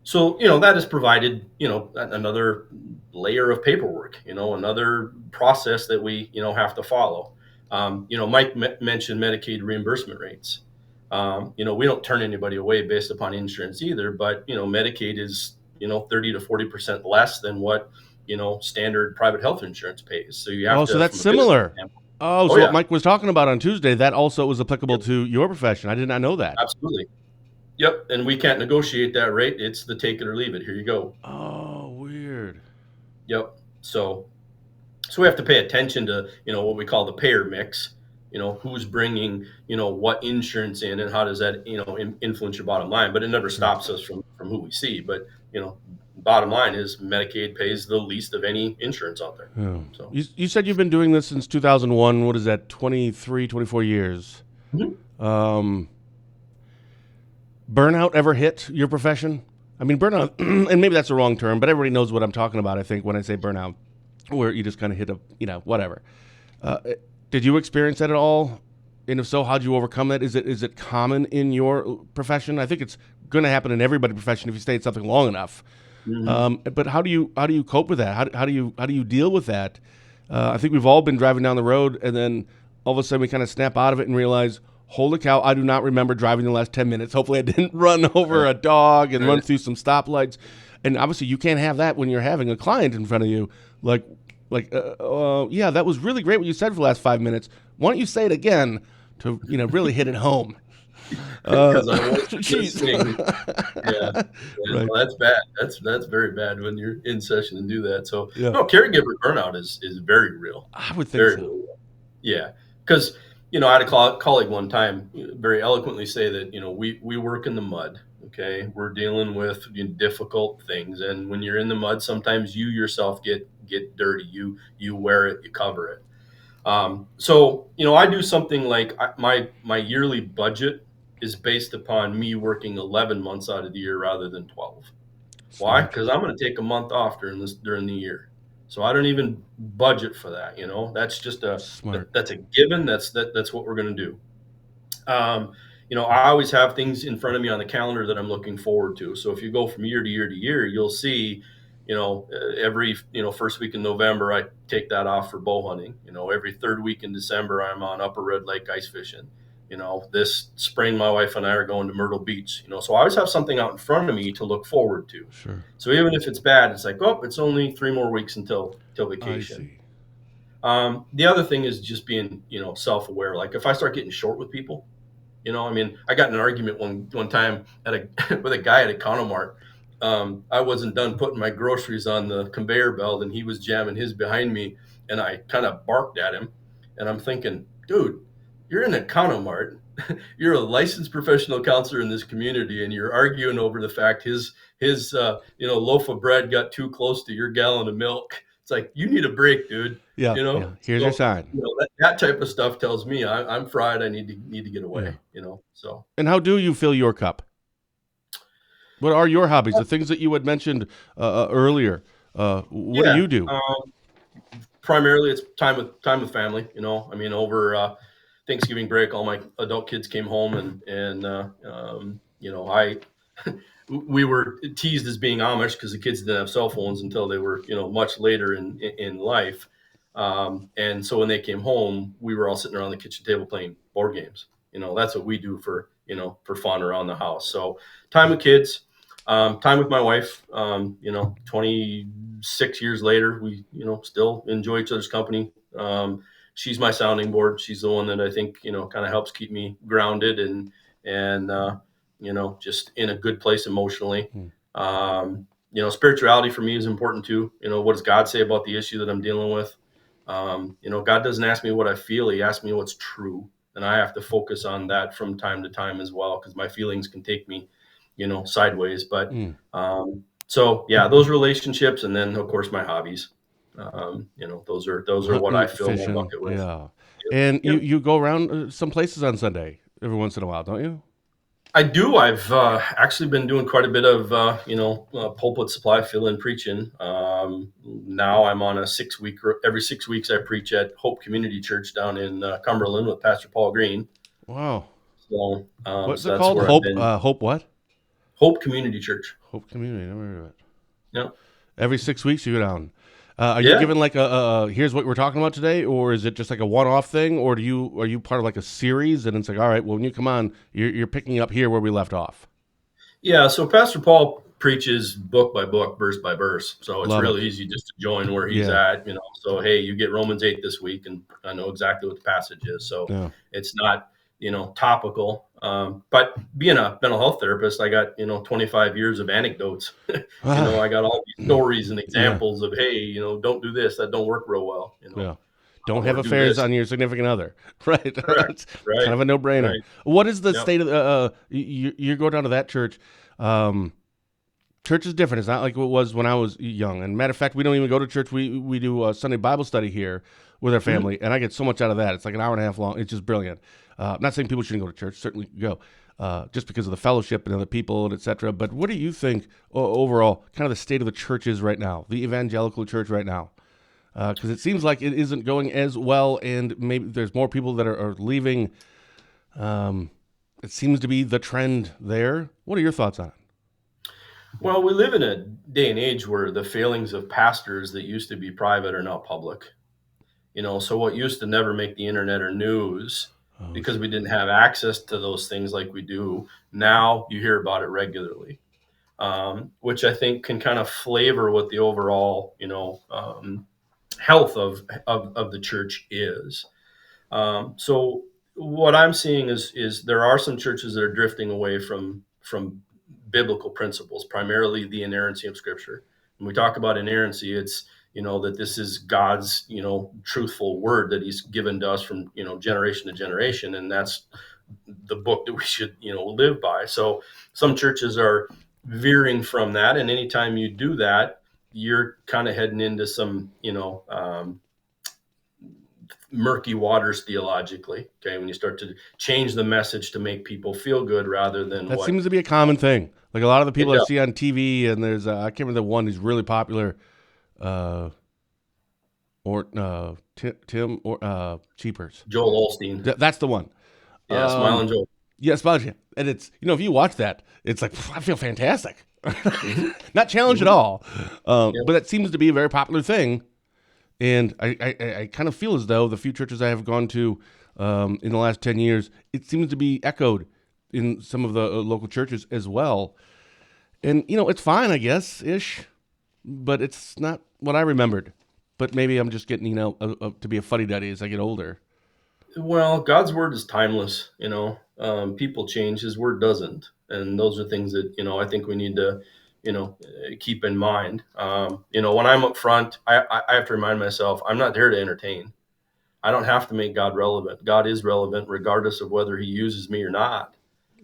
So, that has provided, another layer of paperwork, another process that we, have to follow. Mike mentioned Medicaid reimbursement rates. We don't turn anybody away based upon insurance either, but, Medicaid is, 30 to 40% less than what, standard private health insurance pays. So you have oh, so to, that's from a business similar. standpoint. Oh, Oh, so what yeah, Mike was talking about on Tuesday, that also was applicable yep, to your profession. I did not know that. absolutely. Yep. And we can't negotiate that rate. It's the take it or leave it. Here you go. Oh, weird. Yep. So we have to pay attention to what we call the payer mix, who's bringing what insurance in, and how does that influence your bottom line. But it never Sure. stops us from who we see. But bottom line is Medicaid pays the least of any insurance out there. Oh. So You said you've been doing this since 2001. What is that, 23, 24 years? Mhm. Um, Burnout ever hit your profession? I mean, burnout, and maybe that's the wrong term, but everybody knows what I'm talking about, I think, when I say burnout, where you just kind of hit a, whatever. Uh, did you experience that at all? And if so, how'd you overcome that? Is it common in your profession? I think it's going to happen in everybody's profession if you stay at something long enough. Mhm. But how do you cope with that? How do you deal with that? I think we've all been driving down the road, and then all of a sudden we kind of snap out of it and realize, holy cow, I do not remember driving the last 10 minutes. Hopefully, I didn't run over Right, a dog and run right. through some stoplights. And obviously, you can't have that when you're having a client in front of you. Like, yeah, that was really great what you said for the last 5 minutes. Why don't you say it again to really hit it home? Uh, Because I wasn't Jeez. listening. Yeah, yeah, Right. well, that's bad. That's very bad when you're in session and do that. So Yeah, no, caregiver burnout is very real, I would think very so. real. Yeah, because I had a colleague one time very eloquently say that we work in the mud. Okay, we're dealing with difficult things, and when you're in the mud, sometimes you yourself get dirty. You wear it, you cover it. So I do something like my yearly budget is based upon me working 11 months out of the year rather than 12. Why? Smart. Because I'm going to take a month off during the year, so I don't even budget for that. That's just Smart. that's a given. That's what we're going to do. Um, I always have things in front of me on the calendar that I'm looking forward to. So if you go from year to year to year, you'll see, every first week in November I take that off for bow hunting. Every third week in December I'm on Upper Red Lake ice fishing. This spring my wife and I are going to Myrtle Beach. So I always have something out in front of me to look forward to. Sure. So even if it's bad, it's like, oh, it's only 3 more weeks till I vacation. see. The other thing is just being, self-aware. Like if I start getting short with people, I mean, I got in an argument one time with a guy at Economart. I wasn't done putting my groceries on the conveyor belt, and he was jamming his behind me, and I kind of barked at him. And I'm thinking, dude, you're in Economart. You're a licensed professional counselor in this community, and you're arguing over the fact his loaf of bread got too close to your gallon of milk. It's like you need a break, dude. Yeah, You yeah. know. Here's your So sign. that type of stuff tells me I'm fried. I need to get Yeah. away. So And how do you fill your cup? What are your hobbies? The things that you had mentioned earlier. What do yeah, you do? primarily it's time with family. I mean, over Thanksgiving break, all my adult kids came home, and I we were teased as being Amish because the kids didn't have cell phones until they were much later in life. And so when they came home, we were all sitting around the kitchen table playing board games. That's what we do for fun around the house. So time with kids, time with my wife. 26 years later, we still enjoy each other's company. She's my sounding board. She's the one that I think kind of helps keep me grounded and just in a good place emotionally. Hmm. Spirituality for me is important too. What does God say about the issue that I'm dealing with? God doesn't ask me what I feel; He asks me what's true, and I have to focus on that from time to time as well, because my feelings can take me, sideways. But Mm. so yeah, those relationships, and then of course my hobbies. Those are what I Hunting, fill my fishing, bucket with. yeah. And you Yep. you go around some places on Sunday every once in a while, don't you? I do. I've actually been doing quite a bit of, pulpit supply, fill-in preaching. Now I'm on a 6-week. Every 6 weeks, I preach at Hope Community Church down in Cumberland with Pastor Paul Green. Wow. So, What's so it that's called? where I've Hope. been. Hope what? Hope Community Church. Hope Community. Never heard of it. Yeah. Every 6 weeks you go down. Are you Yeah. given like here's what we're talking about today, or is it just like a one-off thing, or are you part of like a series and it's like, all right, well, when you come on, you're picking up here where we left off. Yeah, so Pastor Paul preaches book by book, verse by verse. So it's Love it. really easy just to join where he's Yeah, at. So hey, you get Romans 8 this week, and I know exactly what the passage is. So yeah. it's not, topical. But being a mental health therapist, I got, 25 years of anecdotes. I got all these stories and Yeah, examples of, hey, don't do this, that don't work real well, yeah. Don't have or do affairs this. on your significant other, right? Correct. It's kind Right. of a no-brainer. Right. What is the Yep. state of you go down to that church? Church is different. It's not like it was when I was young. And matter of fact, we don't even go to church. We do a Sunday Bible study here with our Mhm. family, and I get so much out of that. It's like an hour and a half long. It's just brilliant. I'm not saying people shouldn't go to church. Certainly go, just because of the fellowship and other people and etc. But what do you think overall, kind of the state of the church is right now, the evangelical church right now? Because it seems like it isn't going as well, and maybe there's more people that are leaving. It seems to be the trend there. What are your thoughts on it? Well, we live in a day and age where the failings of pastors that used to be private are now public. So what used to never make the internet or news Oh, because we didn't have access to those things like we do, now you hear about it regularly, which I think can kind of flavor what the overall, health of the church is. So what I'm seeing is there are some churches that are drifting away from biblical principles, primarily the inerrancy of Scripture. When we talk about inerrancy, it's that this is God's truthful word that He's given to us from generation to generation, and that's the book that we should live by. So some churches are veering from that, and anytime you do that, you're kind of heading into some murky waters theologically. Okay, when you start to change the message to make people feel good rather than that what seems to be a common thing. Like a lot of the it people I does. see on TV, and there's I can't remember the one who's really popular, uh, or Tim or Cheapers. Joel Osteen, That's the one. yeah, Smile and Joel. Yes, Budget. And it's if you watch that, it's like I feel fantastic. Mm-hmm. Not challenged at Mm-hmm. all, Yep. but that seems to be a very popular thing. And I kind of feel as though the few churches I have gone to in the last 10 years, it seems to be echoed in some of the local churches as well. And, it's fine, I guess, ish, but it's not what I remembered. But maybe I'm just getting, to be a fuddy-duddy as I get older. Well, God's word is timeless. People change; His word doesn't, and those are things that I think we need to keep in mind. When I'm up front, I have to remind myself I'm not there to entertain. I don't have to make God relevant. God is relevant regardless of whether He uses me or not.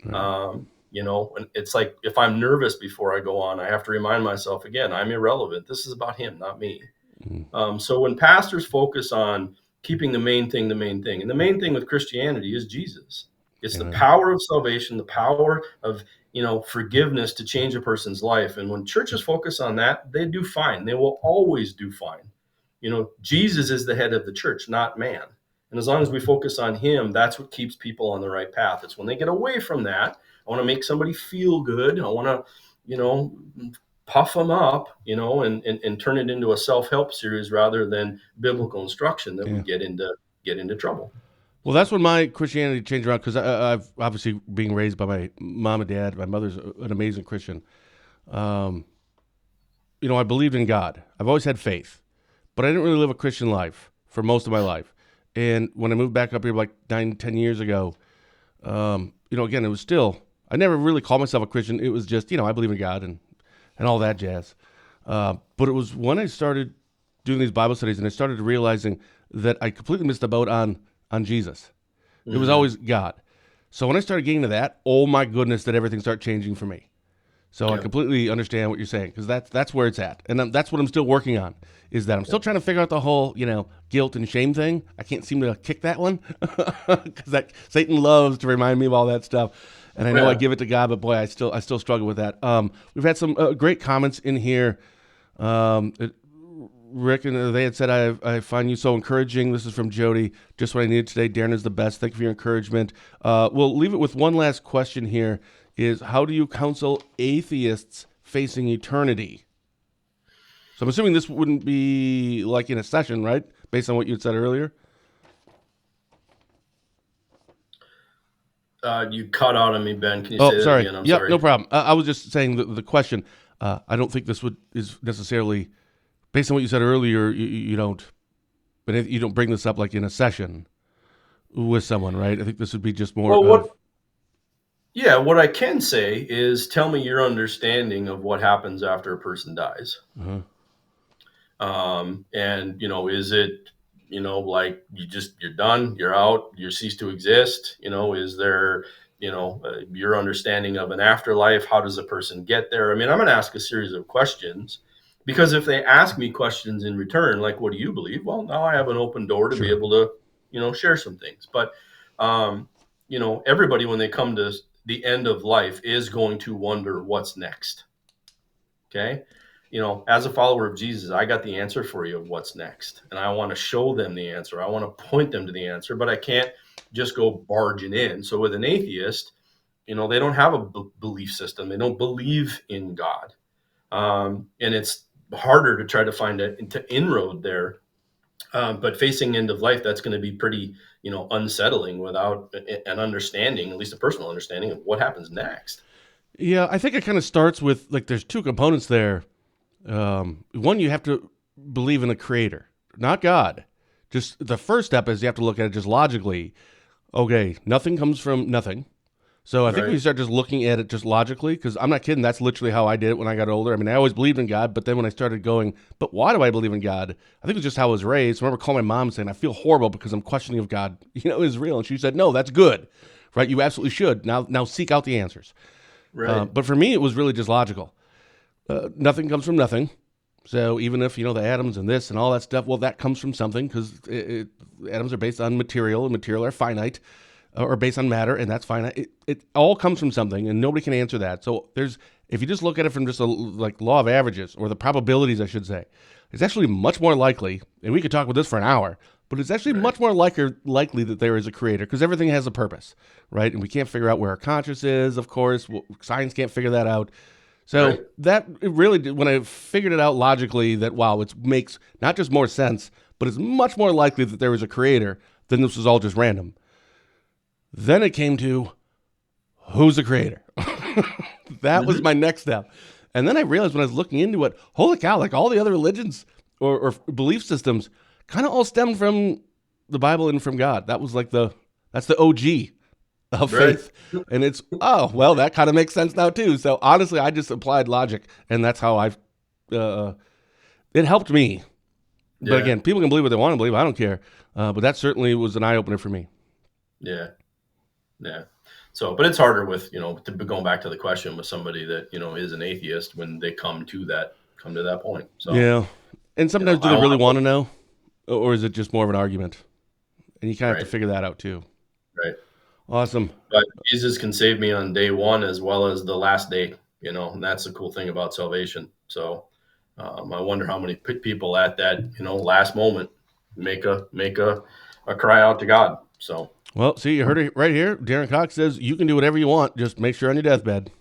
Right. And it's like if I'm nervous before I go on, I have to remind myself again, I'm irrelevant. This is about Him, not me. Mm. So when pastors focus on keeping the main thing, and the main thing with Christianity is Jesus. It's the Amen. power of salvation, the power of forgiveness to change a person's life. And when churches focus on that, they do fine. They will always do fine. Jesus is the head of the church, not man. And as long as we focus on Him, that's what keeps people on the right path. It's when they get away from that. I want to make somebody feel good. I want to, puff them up, and turn it into a self-help series rather than biblical instruction that we Yeah. get into trouble. Well, that's when my Christianity changed around because I've obviously being raised by my mom and dad. My mother's an amazing Christian. Um, I believed in God. I've always had faith, but I didn't really live a Christian life for most of my life. And when I moved back up here like 9, 10 years ago, again, it was still, I never really called myself a Christian. It was just, I believe in God and all that jazz. But it was when I started doing these Bible studies and I started realizing that I completely missed the boat on Jesus. It was Mm-hmm. always God. So when I started getting to that, oh my goodness, did everything start changing for me. So I Yeah. completely understand what you're saying because that's where it's at, and that's what I'm still working on. Is that I'm still trying to figure out the whole guilt and shame thing. I can't seem to kick that one because that Satan loves to remind me of all that stuff, And I know I give it to God, but boy, I still struggle with that. We've had some great comments in here. Rick, and they had said, I find you so encouraging. This is from Jody. Just what I needed today. Darren is the best. Thank you for your encouragement. We'll leave it with one last question here is, how do you counsel atheists facing eternity? So I'm assuming this wouldn't be like in a session, right? Based on what you had said earlier. You cut out on me, Ben. Can you say that again? I'm sorry. No problem. I was just saying the question. I don't think this is necessarily based on what you said earlier. You don't bring this up like in a session with someone, right? I think this would be just more. What I can say is, tell me your understanding of what happens after a person dies. Uh-huh. And is it, like you're done, you're out, you cease to exist? Is there, your understanding of an afterlife? How does a person get there? I mean, I'm going to ask a series of questions, because if they ask me questions in return, like, what do you believe? Well, now I have an open door to be able to, share some things. But, everybody, when they come to the end of life, is going to wonder what's next. Okay. As a follower of Jesus, I got the answer for you of what's next. And I want to show them the answer. I want to point them to the answer, but I can't just go barging in. So with an atheist, they don't have a belief system. They don't believe in God. And it's harder to try to find to inroad there. But facing end of life, that's going to be pretty, unsettling without an understanding, at least a personal understanding of what happens next. Yeah, I think it kind of starts with, like, there's two components there. One, you have to believe in a creator, not God. Just the first step is you have to look at it just logically. Okay, nothing comes from nothing. So I think we start just looking at it just logically, because I'm not kidding. That's literally how I did it when I got older. I mean, I always believed in God, but then when I started going, but why do I believe in God? I think it was just how I was raised. I remember calling my mom saying, I feel horrible because I'm questioning if God, is real. And she said, no, that's good, right? You absolutely should. Now seek out the answers. Right. But for me, it was really just logical. Nothing comes from nothing. So even if, the atoms and this and all that stuff, well, that comes from something, because atoms are based on material, and material are finite, or based on matter, and that's finite. It all comes from something, and nobody can answer that. So if you just look at it from just like law of averages, or the probabilities, I should say, it's actually much more likely, and we could talk about this for an hour, but it's actually much more likely that there is a creator, because everything has a purpose, right? And we can't figure out where our conscious is, of course. Science can't figure that out. So that really did, when I figured it out logically, that, wow, it makes not just more sense, but it's much more likely that there is a creator than this was all just random. Then it came to, who's the creator? That was my next step. And then I realized when I was looking into it, holy cow, like all the other religions or belief systems kind of all stemmed from the Bible and from God. That was like that's the OG of faith. And it's, oh, well, that kind of makes sense now too. So honestly, I just applied logic, and that's how it helped me. Yeah. But again, people can believe what they want to believe. I don't care. But that certainly was an eye opener for me. Yeah. Yeah. So, but it's harder with, going back to the question with somebody that, is an atheist when they come to that point. So, yeah. And sometimes do they really want to know, or is it just more of an argument? And you kind of have to figure that out too. Right. Awesome. But Jesus can save me on day one as well as the last day, and that's the cool thing about salvation. So I wonder how many people at that, last moment make a cry out to God. So, well, see, you heard it right here. Darren Cox says you can do whatever you want. Just make sure on your deathbed.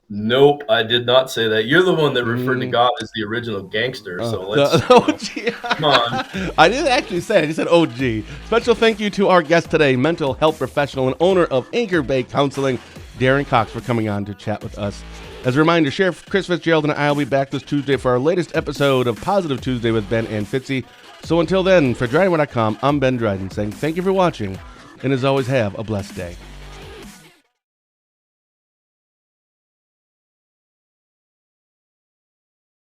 Nope, I did not say that. You're the one that referred to God as the original gangster. So let's come on. I didn't actually say it. I just said OG. Special thank you to our guest today, mental health professional and owner of Anchor Bay Counseling, Darren Cox, for coming on to chat with us. As a reminder, Sheriff Chris Fitzgerald and I will be back this Tuesday for our latest episode of Positive Tuesday with Ben and Fitzy. So until then, for Dryden.com, I'm Ben Dryden saying thank you for watching, and as always, have a blessed day.